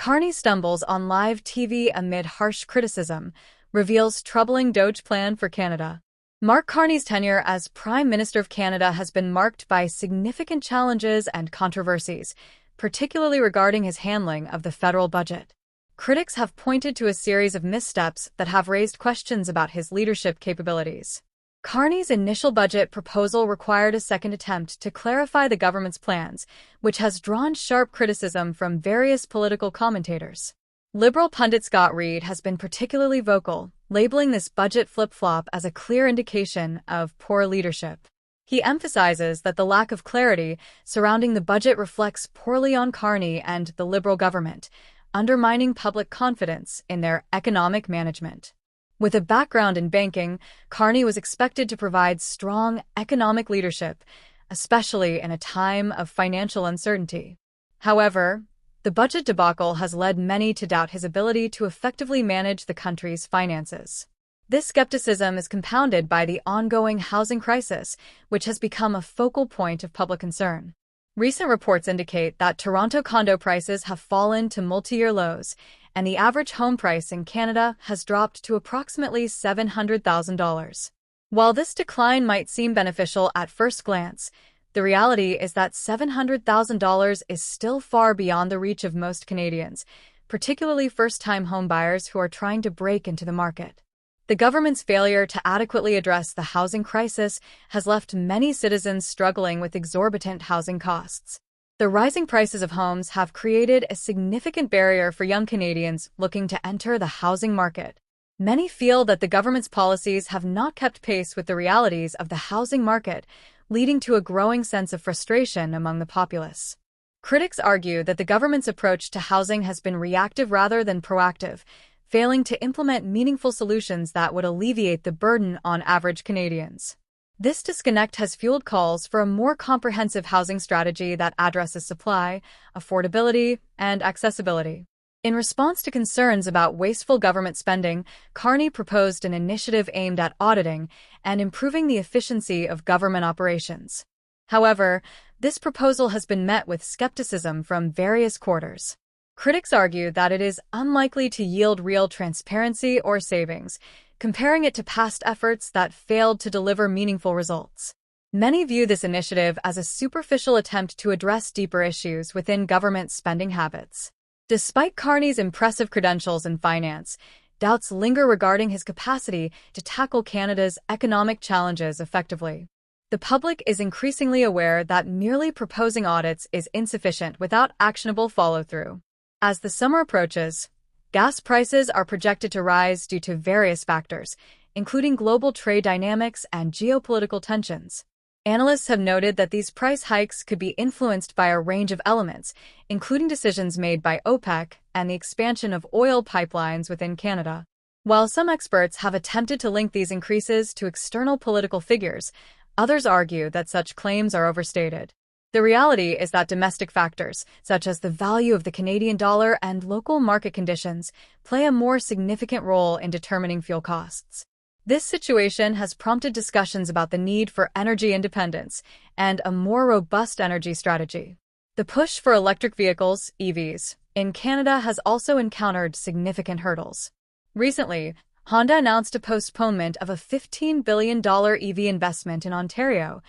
Carney stumbles on live TV amid harsh criticism, reveals troubling DOGE plan for Canada. Mark Carney's tenure as Prime Minister of Canada has been marked by significant challenges and controversies, particularly regarding his handling of the federal budget. Critics have pointed to a series of missteps that have raised questions about his leadership capabilities. Carney's initial budget proposal required a second attempt to clarify the government's plans, which has drawn sharp criticism from various political commentators. Liberal pundit Scott Reed has been particularly vocal, labeling this budget flip-flop as a clear indication of poor leadership. He emphasizes that the lack of clarity surrounding the budget reflects poorly on Carney and the Liberal government, undermining public confidence in their economic management. With a background in banking, Carney was expected to provide strong economic leadership, especially in a time of financial uncertainty. However, the budget debacle has led many to doubt his ability to effectively manage the country's finances. This skepticism is compounded by the ongoing housing crisis, which has become a focal point of public concern. Recent reports indicate that Toronto condo prices have fallen to multi-year lows, and the average home price in Canada has dropped to approximately $700,000. While this decline might seem beneficial at first glance, the reality is that $700,000 is still far beyond the reach of most Canadians, particularly first-time homebuyers who are trying to break into the market. The government's failure to adequately address the housing crisis has left many citizens struggling with exorbitant housing costs. The rising prices of homes have created a significant barrier for young Canadians looking to enter the housing market. Many feel that the government's policies have not kept pace with the realities of the housing market, leading to a growing sense of frustration among the populace. Critics argue that the government's approach to housing has been reactive rather than proactive, failing to implement meaningful solutions that would alleviate the burden on average Canadians. This disconnect has fueled calls for a more comprehensive housing strategy that addresses supply, affordability, and accessibility. In response to concerns about wasteful government spending, Carney proposed an initiative aimed at auditing and improving the efficiency of government operations. However, this proposal has been met with skepticism from various quarters. Critics argue that it is unlikely to yield real transparency or savings, comparing it to past efforts that failed to deliver meaningful results. Many view this initiative as a superficial attempt to address deeper issues within government spending habits. Despite Carney's impressive credentials in finance, doubts linger regarding his capacity to tackle Canada's economic challenges effectively. The public is increasingly aware that merely proposing audits is insufficient without actionable follow-through. As the summer approaches, gas prices are projected to rise due to various factors, including global trade dynamics and geopolitical tensions. Analysts have noted that these price hikes could be influenced by a range of elements, including decisions made by OPEC and the expansion of oil pipelines within Canada. While some experts have attempted to link these increases to external political figures, others argue that such claims are overstated. The reality is that domestic factors, such as the value of the Canadian dollar and local market conditions, play a more significant role in determining fuel costs. This situation has prompted discussions about the need for energy independence and a more robust energy strategy. The push for electric vehicles, EVs, in Canada has also encountered significant hurdles. Recently, Honda announced a postponement of a $15 billion EV investment in Ontario,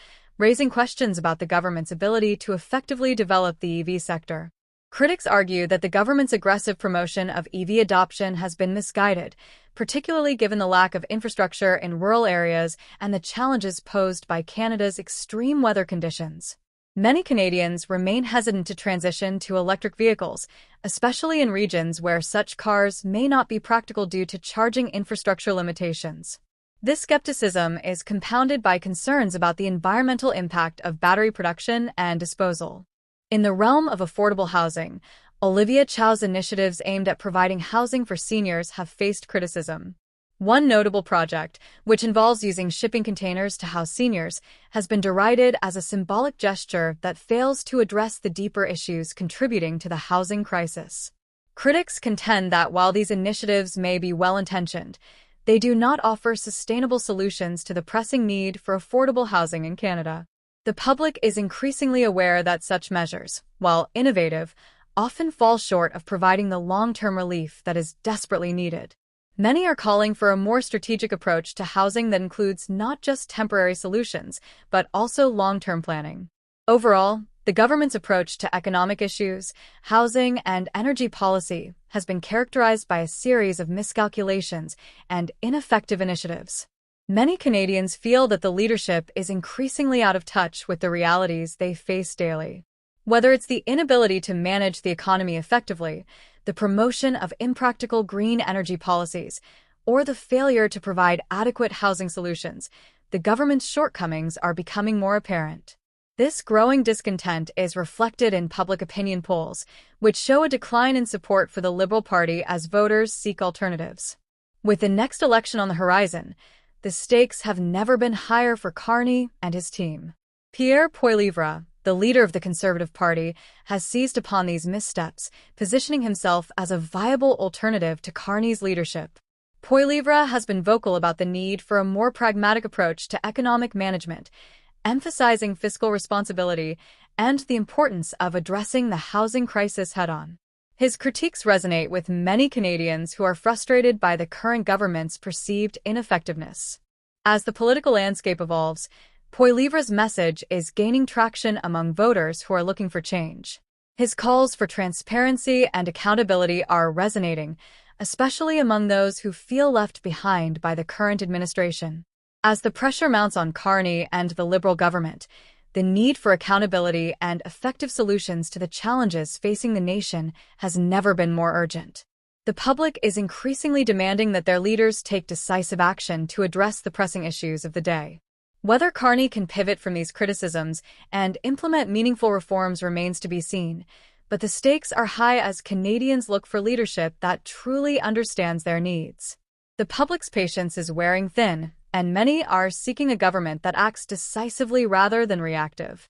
raising questions about the government's ability to effectively develop the EV sector. Critics argue that the government's aggressive promotion of EV adoption has been misguided, particularly given the lack of infrastructure in rural areas and the challenges posed by Canada's extreme weather conditions. Many Canadians remain hesitant to transition to electric vehicles, especially in regions where such cars may not be practical due to charging infrastructure limitations. This skepticism is compounded by concerns about the environmental impact of battery production and disposal. In the realm of affordable housing, Olivia Chow's initiatives aimed at providing housing for seniors have faced criticism. One notable project, which involves using shipping containers to house seniors, has been derided as a symbolic gesture that fails to address the deeper issues contributing to the housing crisis. Critics contend that while these initiatives may be well-intentioned, they do not offer sustainable solutions to the pressing need for affordable housing in Canada. The public is increasingly aware that such measures, while innovative, often fall short of providing the long-term relief that is desperately needed. Many are calling for a more strategic approach to housing that includes not just temporary solutions, but also long-term planning. Overall, the government's approach to economic issues, housing, and energy policy has been characterized by a series of miscalculations and ineffective initiatives. Many Canadians feel that the leadership is increasingly out of touch with the realities they face daily. Whether it's the inability to manage the economy effectively, the promotion of impractical green energy policies, or the failure to provide adequate housing solutions, the government's shortcomings are becoming more apparent. This growing discontent is reflected in public opinion polls, which show a decline in support for the Liberal Party as voters seek alternatives. With the next election on the horizon, the stakes have never been higher for Carney and his team. Pierre Poilievre, the leader of the Conservative Party, has seized upon these missteps, positioning himself as a viable alternative to Carney's leadership. Poilievre has been vocal about the need for a more pragmatic approach to economic management, emphasizing fiscal responsibility and the importance of addressing the housing crisis head-on. His critiques resonate with many Canadians who are frustrated by the current government's perceived ineffectiveness. As the political landscape evolves, Poilievre's message is gaining traction among voters who are looking for change. His calls for transparency and accountability are resonating, especially among those who feel left behind by the current administration. As the pressure mounts on Carney and the Liberal government, the need for accountability and effective solutions to the challenges facing the nation has never been more urgent. The public is increasingly demanding that their leaders take decisive action to address the pressing issues of the day. Whether Carney can pivot from these criticisms and implement meaningful reforms remains to be seen, but the stakes are high as Canadians look for leadership that truly understands their needs. The public's patience is wearing thin, and many are seeking a government that acts decisively rather than reactive.